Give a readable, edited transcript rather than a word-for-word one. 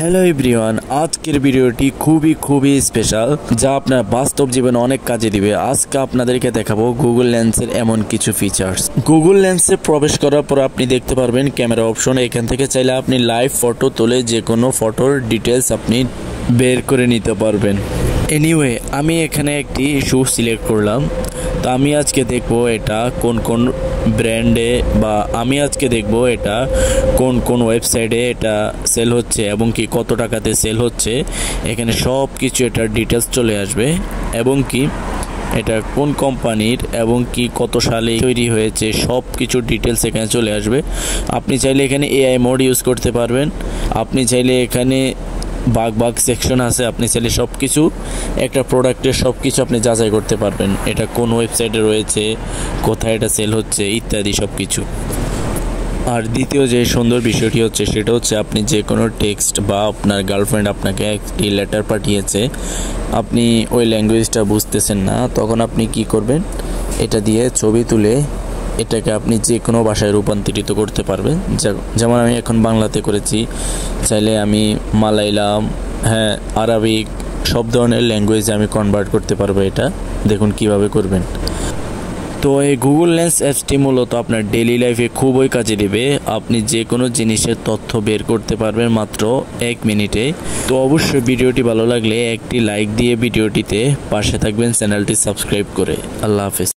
Hello everyone, আজকের ভিডিওটি খুবই স্পেশাল, যা আপনার বাস্তব জীবনে অনেক কাজে দিবে। আজকে আপনাদেরকে দেখাবো গুগল লেন্সের এমন কিছু ফিচার্স। গুগল লেন্সে প্রবেশ করার পর আপনি দেখতে পারবেন ক্যামেরা অপশন। এখান থেকে চাইলে আপনি লাইভ ফটো তুলে যে কোনো ফটোর ডিটেলস আপনি বের করে নিতে পারবেন। এনিওয়ে, আমি এখানে একটি শু সিলেক্ট করলাম। তো আমি আজকে দেখবো এটা কোন কোন ব্র্যান্ডে, বা আমি আজকে দেখবো এটা কোন কোন ওয়েবসাইটে এটা সেল হচ্ছে এবং কি কত টাকাতে সেল হচ্ছে। এখানে সব কিছু এটার ডিটেলস চলে আসবে, এবং কি এটা কোন কোম্পানির এবং কি কত সালে তৈরি হয়েছে সব কিছু ডিটেলস এখানে চলে আসবে। আপনি চাইলে এখানে এআই মোড ইউজ করতে পারবেন। আপনি চাইলে এখানে ভাগ সেকশন আছে, আপনি চাইলে সব কিছু একটা প্রোডাক্টের সব কিছু আপনি যাচাই করতে পারবেন, এটা কোন ওয়েবসাইটে রয়েছে, কোথায় এটা সেল হচ্ছে ইত্যাদি সব কিছু। আর দ্বিতীয় যে সুন্দর বিষয়টি হচ্ছে সেটা হচ্ছে আপনি যে কোনো টেক্সট বা আপনার গার্লফ্রেন্ড আপনাকে একটি লেটার পাঠিয়েছে, আপনি ওই ল্যাঙ্গুয়েজটা বুঝতেছেন না, তখন আপনি কি করবেন, এটা দিয়ে ছবি তুলে এটাকে আপনি যে কোনো ভাষায় রূপান্তরিত করতে পারবেন। যেমন আমি এখন বাংলাতে করেছি, চাইলে আমি মালায়ালাম, আরবিক, সব ধরনের ল্যাঙ্গুয়েজে আমি কনভার্ট করতে পারবো। এটা দেখুন কিভাবে করবেন। তো এই গুগল লেন্স অ্যাপসটি মূলত আপনার ডেইলি লাইফে খুবই কাজে দেবে। আপনি যে কোনো জিনিসের তথ্য বের করতে পারবেন মাত্র 1 মিনিটে। তো অবশ্যই ভিডিওটি ভালো লাগলে একটি লাইক দিয়ে ভিডিওটিতে পাশে থাকবেন, চ্যানেলটি সাবস্ক্রাইব করে। আল্লাহ হাফেজ।